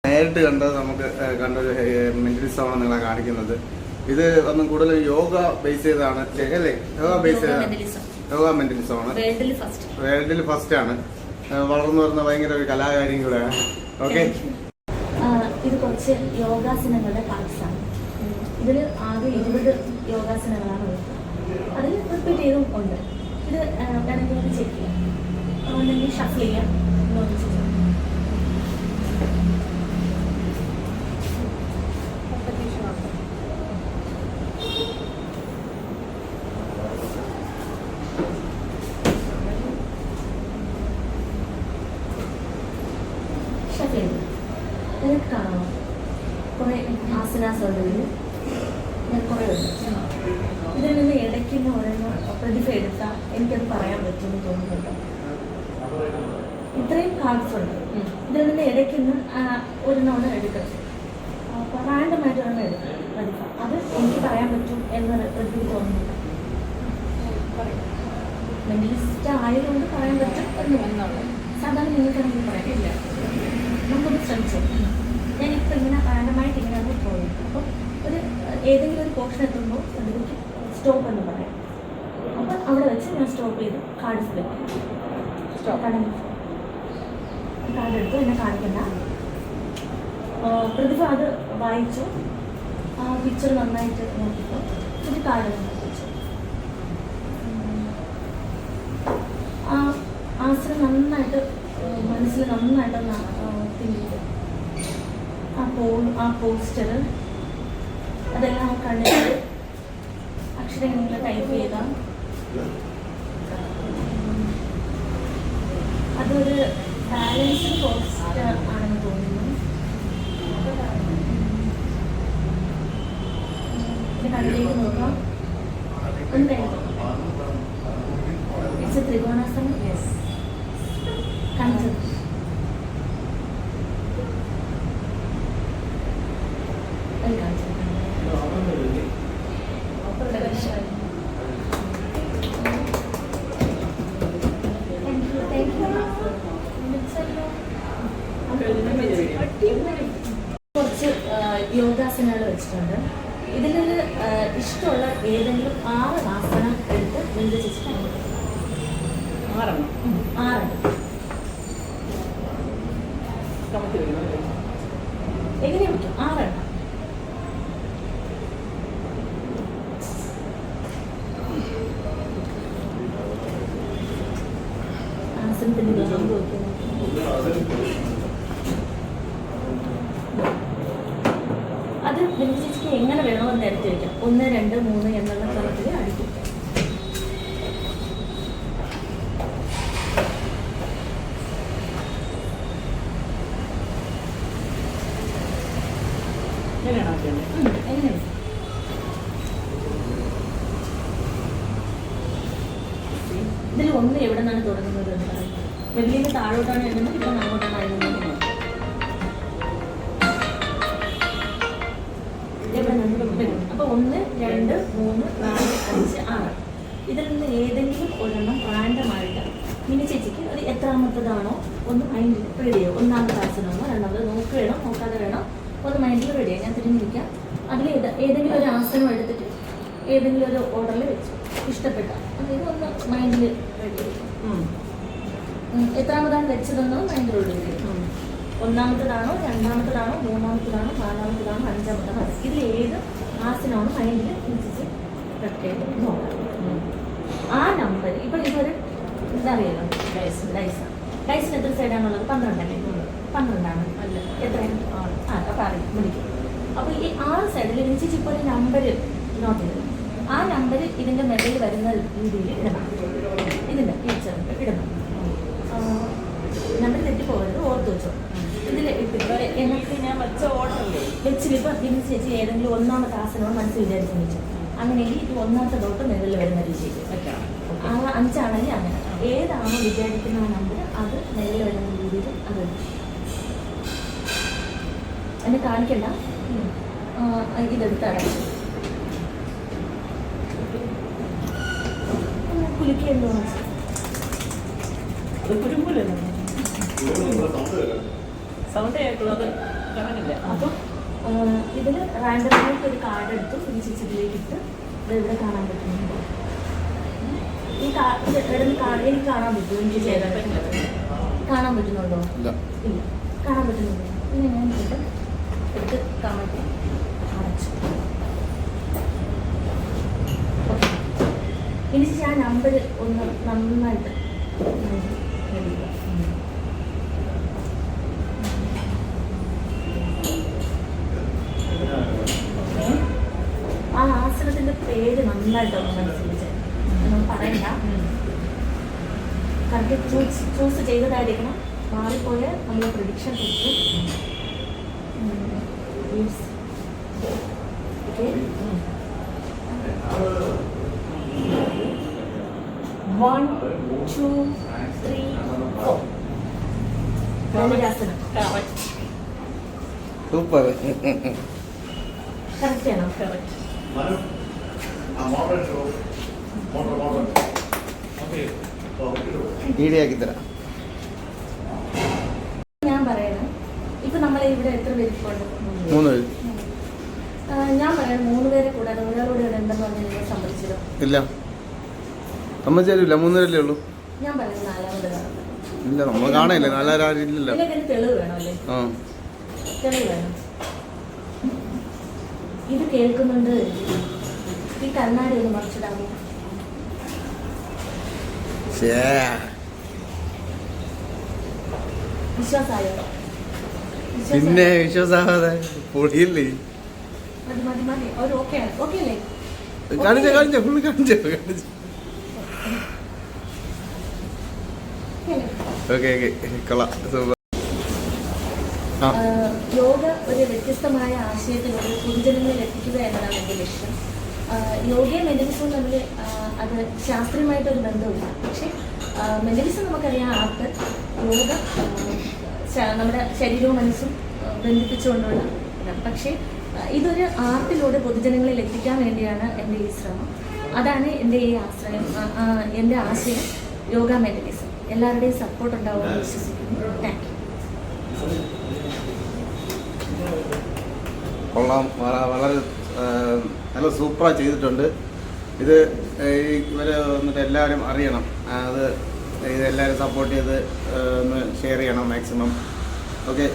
നേരിട്ട് കണ്ടത് നമുക്ക് കണ്ടൊരു മെന്റലിസമാണ് നിങ്ങളെ കാണിക്കുന്നത്. ഇത് ഒന്നും കൂടുതൽ യോഗ ബേസ് ചെയ്താണ് അല്ലേ? യോഗ ബേസ് ചെയ്താണ്, യോഗ മെന്റലിസമാണ്. വേൾഡിൽ ഫസ്റ്റ് ആണ്. വളർന്നു വരുന്ന ഭയങ്കര ഒരു കലാകാരിയും കൂടെയാണ്. ഓക്കെ, ഇത് കുറച്ച് യോഗാസനങ്ങളുടെ പാർട്സാണ്. ഇതിൽ ആകെ 20 യോഗാസനങ്ങളാണ് ഉള്ളത്. അതിൽ റിപ്പീറ്റ് ചെയ്തും ഉണ്ട്. ഇത് വേണമെങ്കിൽ ചെക്ക് ചെയ്യാം, അതുകൊണ്ടെങ്കിൽ ഷഫിൾ ചെയ്യാം. ഷഫിൾ നിനക്ക് കാണാമോ? കുറേ ആസനാസ് ഉള്ളതിൽ ഞാൻ കുറേ ഉണ്ട്. ഇതിൽ നിന്ന് ഇടയ്ക്കുന്ന ഓരോന്ന് പ്രതിഭ എടുത്താൽ എനിക്കത് പറയാൻ പറ്റുമെന്ന് തോന്നുന്നുണ്ടോ? ഇത്രയും കാർഡ്സ് ഉണ്ട്. ഇതിൽ നിന്ന് ഇടയ്ക്കുന്ന ഒരെണ്ണം എടുക്കണം. അപ്പോൾ റാൻഡമായിട്ട് ഒരെണ്ണം എടുക്കണം പ്രതിഭ. അത് എനിക്ക് പറയാൻ പറ്റും എന്ന് പ്രതിഭ തോന്നുന്നുണ്ട്. മെന്റലിസ്റ്റ് ആയതുകൊണ്ട് പറയാൻ പറ്റും എന്നുള്ളത് സാധാരണ നിങ്ങൾക്കാണെങ്കിൽ പറയാനില്ല. നമുക്കൊന്ന് ശ്രമിച്ചു. ഞാനിപ്പോൾ ഇങ്ങനെ റാൻഡമായിട്ട് ഇങ്ങനെയാണ് പോകുന്നത്. അപ്പോൾ ഏതെങ്കിലും ഒരു പോർഷൻ എത്തുമ്പോൾ പ്രതിഭയ്ക്ക് സ്റ്റോപ്പ് എന്ന് പറയാം. അപ്പം അവിടെ വെച്ച് ഞാൻ സ്റ്റോപ്പ് ചെയ്ത് കാർഡ് സെലക്ട് ചെയ്യും. കാർഡ് എടുത്തു, എന്നെ കാണിക്കണ്ട. പ്രതിഭ അത് വായിച്ചു, ആ പിക്ചർ നന്നായിട്ട് നോക്കിയപ്പോൾ ഒരു കാർഡ് വെച്ചു. ആ ആസനം നന്നായിട്ട് മനസ്സിൽ നന്നായിട്ടൊന്ന് തിങ്ക് ചെയ്തു. ആ പോസ്റ്റർ അതെല്ലാം കണ്ടിട്ട് അക്ഷരങ്ങൾ ടൈപ്പ് ചെയ്ത അതൊരു ബാലൻസ്ഡ് പോസ്റ്റർ ആണെന്ന് തോന്നുന്നു. കണ്ണിലേക്ക് നോക്കാം. ഒന്ന് കഴിഞ്ഞു. It's A ത്രികോണാസനം. യെസ്, കാണിച്ചത് കുറച്ച് യോഗാസനകൾ വെച്ചിട്ടുണ്ട്. ഇതിലൊരു ഇഷ്ടമുള്ള ഏതെങ്കിലും 6 ആസനം എടുത്ത് ബന്ധിച്ചിട്ട് 6 എങ്ങനെ പറ്റും? 6 ആസനത്തിന്റെ അത് ബന്ധിച്ചിട്ട് എങ്ങനെ വേണമെന്ന് നേരത്തെ വയ്ക്കാം. 1, 2, 3 എന്നുള്ള ക്രമത്തിൽ അടിക്കും. എങ്ങനെയാണ് ഇതിൽ 1 എവിടെ നിന്നാണ് തുടങ്ങുന്നത് എന്ന് പറയുന്നത്? വലിയ താഴോട്ടാണ് എഴുതുന്നത്, ഇപ്പം അങ്ങോട്ടാണ് എഴുതുന്നത്. അപ്പോൾ 1, 2, 3, 4, 5, 6 ഇതിൽ നിന്ന് ഏതെങ്കിലും ഒരെണ്ണം റാൻഡമായിട്ട് മിനി ചേച്ചിക്ക് അത് എത്രാമത്തതാണോ ഒന്ന് മൈൻഡിൽ റെഡി ചെയ്യും. 1ാമത്തെ ആസനമാണോ 2ാമത് നോക്ക് വേണം, നോക്കാതെ വേണം, ഒന്ന് മൈൻഡിൽ റെഡി ചെയ്യാം. ഞാൻ തിരിഞ്ഞിരിക്കാം. അതിൽ ഏതെങ്കിലും ഒരു ആസനം എടുത്തിട്ട് ഏതെങ്കിലും ഒരു ഓർഡറിൽ വെച്ചു ഇഷ്ടപ്പെട്ട, അതായത് ഒന്ന് മൈൻഡിൽ റെഡി ചെയ്യും. എത്രാമതാണ് വെച്ചതെന്ന് മൈൻഡിൽ റെഡി ചെയ്യും. 1ാമത്തതാണോ 2ാമത്തതാണോ 3ാമത്തതാണോ 4ാമത്തതാണോ 5ാമത്തതാണോ ഇതിൽ ഏത് ആസനമാണ് മൈൻഡിൽ വെച്ചിട്ട് പ്രത്യേകം നോക്കാം. ആ നമ്പർ ഇപ്പം ഇതൊരു ഇതറിയാലോ, ഡൈസിന് എത്ര സൈഡാണുള്ളത്? 12 അല്ലേ? 12ആണ്. അല്ല, എത്രയാണ്? അപ്പം അറിയാം, വിളിക്കും. അപ്പോൾ ഈ 6 സൈഡിൽ ചേച്ചി ഇപ്പോൾ ഒരു നമ്പർ നോട്ട് ചെയ്തു. ആ നമ്പർ ഇതിൻ്റെ മെഡയിൽ വരുന്ന രീതിയിൽ ഇടണം. ഇതിൻ്റെ ടീച്ചറിൻ്റെ ഇടണം. നമ്പർ തെറ്റിപ്പോകരുത്, ഓർത്ത് വെച്ചോ. ഇതിൽ എനിക്ക് ഞാൻ വെച്ച ഓർഡറില്ലേ വെച്ചിലിപ്പോൾ ഇതിന് ചേച്ചി ഏതെങ്കിലും 1ാമത്തെ ആസനമാണ് മനസ്സിൽ വിചാരിച്ചു വെച്ചു. അങ്ങനെയെങ്കിൽ ഇത് 1ാമത്തെ തൊട്ട് മെഡലിൽ വരുന്ന രീതിയിൽ വെക്കണം. 5 ആണെങ്കിൽ അങ്ങനെ ഏതാണോ വിചാരിക്കുന്ന ആ നമ്പർ അത് മെഡലിൽ വരുന്ന രീതിയിൽ അത് എന്നെ കാണിക്കണ്ട. ഇതെടുത്ത് അടച്ചു കുളിക്കുമല്ലോ. അത് കുരുമ്പൂലല്ലോ, സൗണ്ട് കേൾക്കുള്ളത്. അപ്പം ഇതിൽ റാൻഡമായിട്ട് ഒരു കാർഡ് എടുത്ത് ഈ ചേച്ചിയിലേക്ക് ഇട്ട് ഇത് ഇവിടെ കാണാൻ പറ്റുന്നുണ്ട്. ഈ എനിക്ക് കാണാൻ പറ്റുമോ? എനിക്ക് ചെയ്താൽ കാണാൻ പറ്റുന്നുണ്ടോ? ഇല്ല, കാണാൻ പറ്റുന്നുണ്ടോ? പിന്നെ ഞാൻ എടുത്ത് കാണാൻ അടച്ചു. ഓക്കെ, ഇനി ഞാൻ നമ്പർ ഒന്ന് നന്നായിട്ട് എഴുതുക. ആ ആസനത്തിന്റെ പേര് നന്നായിട്ടൊന്ന് മനസ്സിലാക്കി പറയണ്ട. Correct choose ചെയ്തതായിരിക്കണം. മാറിപ്പോയ നമ്മൾ പ്രഡിക്ഷൻ കിട്ടും. ഓക്കെ, 1 2 3 4 ആസനം സൂപ്പർ. കറക്റ്റ് ആണോ? ഈടിയാക്കി തരാം. ഞാൻ പറയണം, ഇപ്പൊ നമ്മളെ ഇവിടെ എത്ര പേരിപ്പുണ്ട്? 3 പേര്. ഞാൻ പറയാം 3 പേരെ കൂടാതെ ഒരാളോട് ഇവിടെ എന്തെന്ന് പറഞ്ഞാൽ നിങ്ങൾ സമ്മതിച്ചത് ഇല്ല, സമ്മതിച്ചില്ല. 3 പേരല്ലേ ഉള്ളൂ. ഞാൻ പറയുന്നത് 4ാമത് കാണുന്നത് ഇല്ല, നമ്മൾ കാണില്ല. 4 ആരും ഇല്ലല്ലോ. ഇതിനൊക്കെ തെളിവ് വേണം അല്ലേ? തെളിവ് വേണം. ഇത് കേൾക്കുന്നുണ്ട്. ഈ കണ്ണാടി ഒന്ന് മറിച്ചിടാമോ? വിശ്വാസമായോ? പിന്നെ വിശ്വാസാവാതെ പൊടിയല്ലേ? മതി മതി മതി. അവർ ഓക്കെ ഓക്കെ അല്ലേ? കാണിച്ച ഫുള്ള് കാണിച്ചു. ഓക്കെ ഓക്കെ, കൊള്ളാം, സൂപ്പർ. യോഗ ഒരു വ്യത്യസ്തമായ ആശയത്തിലൂടെ പൊതുജനങ്ങളിൽ എത്തിക്കുക എന്നതാണ് എൻ്റെ ലക്ഷ്യം. യോഗയും മെന്റലിസവും തമ്മിൽ അത് ശാസ്ത്രീയമായിട്ടൊരു ബന്ധമില്ല. പക്ഷേ മെന്റലിസം നമുക്കറിയാം, ആർട്ട്. യോഗ നമ്മുടെ ശരീരവും മനസ്സും ബന്ധിപ്പിച്ചുകൊണ്ടുള്ള ഇതാണ്. പക്ഷേ ഇതൊരു ആർട്ടിലൂടെ പൊതുജനങ്ങളിൽ എത്തിക്കാൻ വേണ്ടിയാണ് എൻ്റെ ഈ ശ്രമം. അതാണ് എൻ്റെ ഈ ആശ്രയം, എൻ്റെ ആശയം യോഗ മെന്റലിസം. എല്ലാവരുടെയും സപ്പോർട്ട് ഉണ്ടാവുമെന്ന് വിശ്വസിക്കുന്നു. Thank you. കൊള്ളാം, വളരെ നല്ല സൂപ്പറായി ചെയ്തിട്ടുണ്ട്. ഇത് ഇവരെ വന്നിട്ട് എല്ലാവരും അറിയണം. അത് ഇതെല്ലാവരും സപ്പോർട്ട് ചെയ്ത് ഒന്ന് ഷെയർ ചെയ്യണം മാക്സിമം. ഓക്കെ.